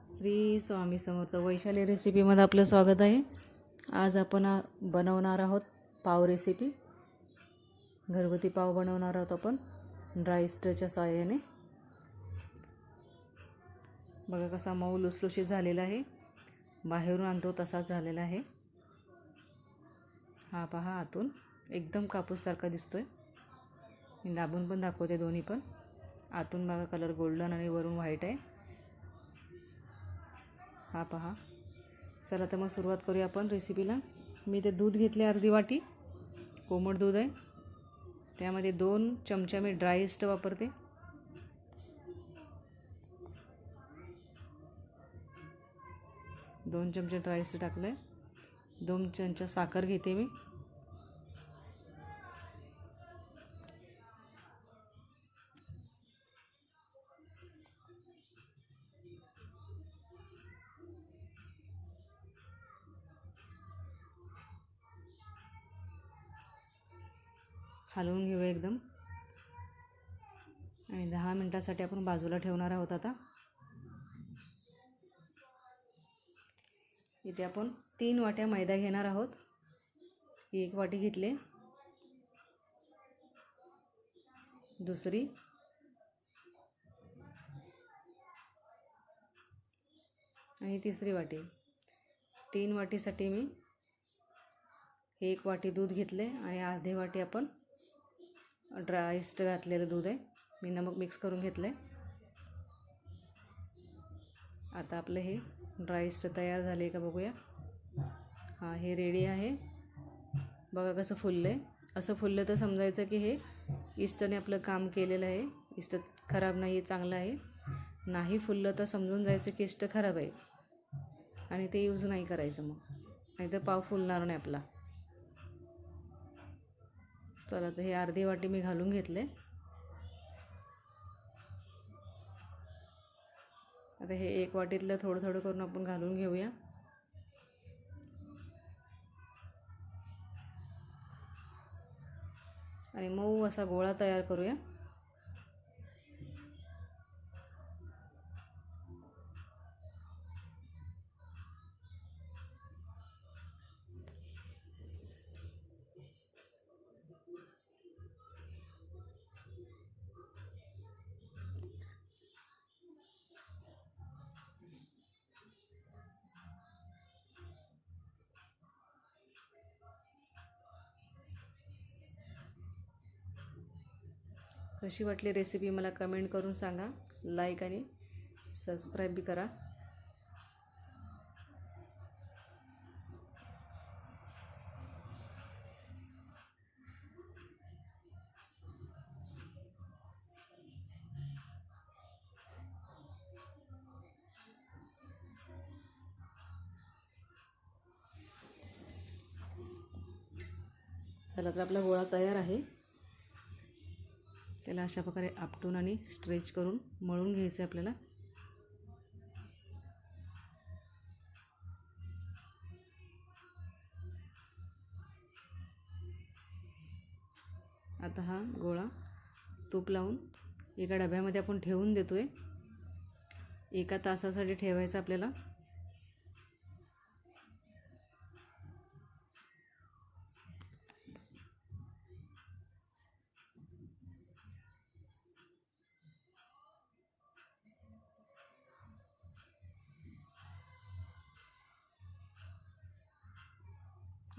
श्री स्वामी समर्थ वैशाली रेसिपीमध्ये आपलं स्वागत आहे। आज आपण बनवणार आहोत पाव रेसिपी। घरगुती पाव बनवणार आहोत आपण ड्राय ईस्टच्या सहाय्याने। बघा कसा मऊ लुसलुशीत झालेला आहे, बाहेरून आणतो तसाच झालेला आहे। हा पहा, आतून एकदम कापूससारखा दिसतोय। मी दाबून पण दाखवते दोन्ही पण। आतून बघा कलर गोल्डन आणि वरून व्हाईट आहे। हा पहा। चला तर मग सुरुवात करूया आपण रेसिपीला। मी ते दूध घेतले अर्धी वाटी, कोमट दूध आहे। त्यामध्ये 2 चमचे मी ड्राय ईस्ट वापरते। दोन चमचे ड्राय ईस्ट टाकले। 2 चमचे साखर घेते मी। हलवून घेऊया एकदम आणि 10 मिनिटांसाठी आपण बाजूला ठेवणार आहोत। आता इथे आपण 3 वाट्या मैदा घेणार आहोत। 1 वाटी घेतले, दुसरी आणि तिसरी वाटी। 3 वाटीसाठी मी 1 वाटी दूध घेतले आणि अर्धी वाटी आपण ड्राय ईस्ट घातलेलं दूध आहे। मी नमक मिक्स करून घेतले। आता आपलं हे ड्राय ईस्ट तयार झाले का बघूया। हा, हे रेडी आहे। बघा कसं फुललंय। असं फुललं तर समजायचं की हे ईस्टने आपलं काम केलेलं आहे। ईस्ट खराब नाही, चांगलं आहे। नाही फुललं तर समजून जायचं की ईस्ट खराब आहे आणि ते यूज नाही करायचं, मग नाही तर पाव फुलणार नाही आपला। चला तर हे अर्धी वाटी मी घालून घेतले। आता हे 1 वाटीतलं थोडं थोडं करून आपण घालून घेऊया। आणि मऊ असा गोळा तयार करूया। कशी वाटली रेसिपी मला कमेंट करून सांगा। लाईक आणि सबस्क्राईब बी करा। चला तर आपला गोळा तयार आहे। त्याला अशा प्रकारे आपटून आणि स्ट्रेच करून मळून घ्यायचं आपल्याला। आता हा गोळा तूप लावून एका डब्यामध्ये आपण ठेवून देतोय। 1 तासासाठी ठेवायचं आपल्याला।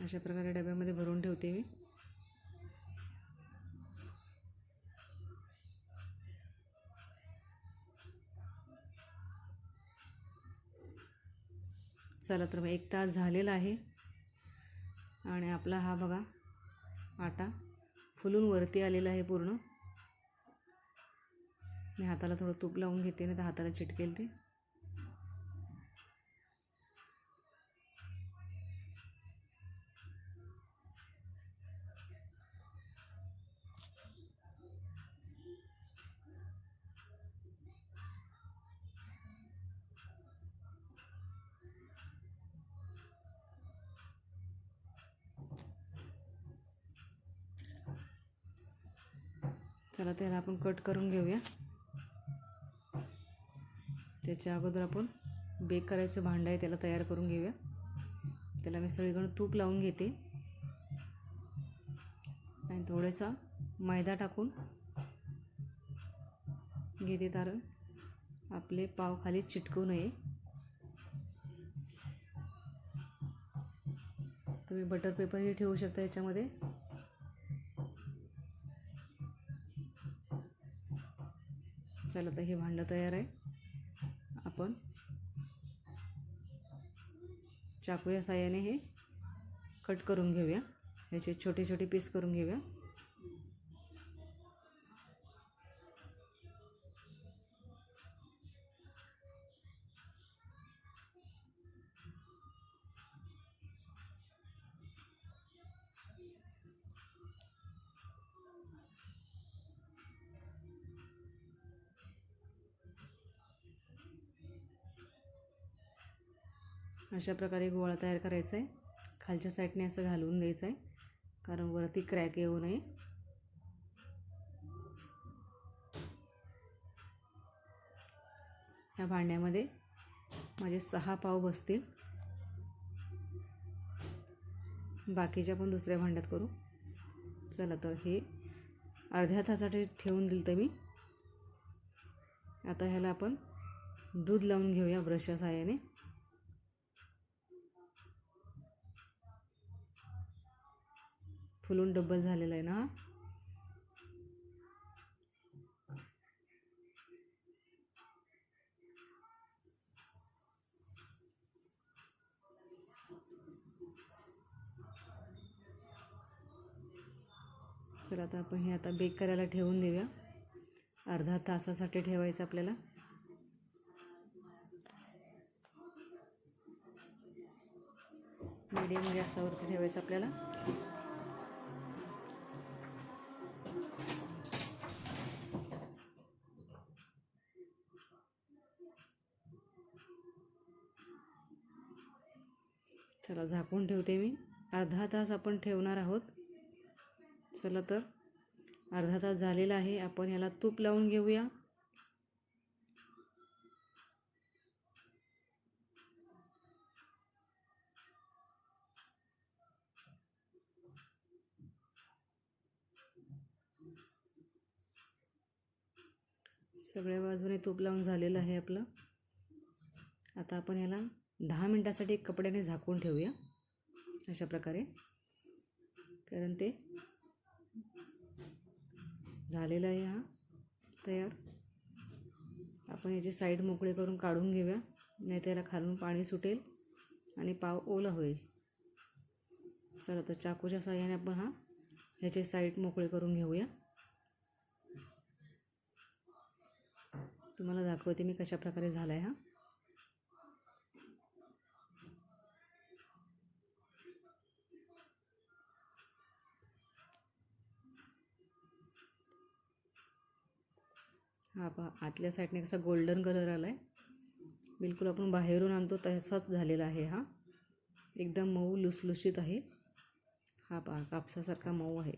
अशा प्रकारे डब्यामध्ये भरून ठेवते मी। चला तर मग 1 तास झालेला आहे आणि आपला हा बघा आटा फुलून वरती आलेला आहे पूर्ण। मी हाताला थोडं तूप लावून घेते ना, तर हाताला चिटकेल ते। चला त्याला आपण कट करून घेऊया। त्याच्या अगोदर आपण बेक करायचं भांडं आहे त्याला तयार करून घेऊया. त्याला मी सगळीकडून तूप लावून घेते आणि थोडासा मैदा टाकून घेते, कारण आपले पाव खाली चिटकू नये. तुम्ही बटर पेपरही ठेवू शकता याच्यामध्ये. चला तर हे भांडं तयार आहे. आपण चाकूच्या साहाय्याने हे कट करून घेऊया. याचे छोटे छोटे पीस करून घेऊया. अशा प्रकारे गोळा तयार करायचा आहे. खालच्या साईडने असं घालून द्यायचं आहे, कारण वरती क्रॅक येऊ नये. ह्या भांड्यामध्ये माझे 6 पाव बसतील. बाकीच्या पण दुसऱ्या भांड्यात करू. चला तर हे अर्ध्या तासासाठी ठेवून दिलं तर मी. आता ह्याला आपण दूध लावून घेऊया ब्रशच्या साहाय्याने. फुलून डबल झालेला आहे ना. चला आता आपण हे आता बेक करायला ठेवून देऊया. अर्धा तासासाठी ठेवायचं आपल्याला. मीडियम गॅसवरती ठेवायचं आपल्याला. चला झाकून ठेवते मी. अर्धा तास आपण ठेवणार आहोत. चला तर अर्धा तास झालेला आहे. आपण याला तूप लावून घेऊया. सगळ्या बाजूने तूप लावून झालेलं आहे आपलं. आता आपण याला 10 मिनिटासाठी कपड्याने झाकून ठेवूया अशा प्रकारे, कारण ते झालेला आहे हा तयार. आपण याची साईड मोकळी करून काढून घेऊया, नाही त्याला खालून पाणी सुटेल आणि पाव ओला होईल. चला तर चाकूच्या साहाय्याने आपण ह्याची साईड मोकळी करून घेऊया. तुम्हाला दाखवते मी कशा प्रकारे झाला आहे हा. हा पहा, आतल्या साईडने कसा गोल्डन कलर आला आहे. बिलकुल आपण बाहेरून आणतो तसाच झालेला आहे हा. एकदम मऊ लुसलुशीत आहे. हा पहा, कापसासारखा मऊ आहे.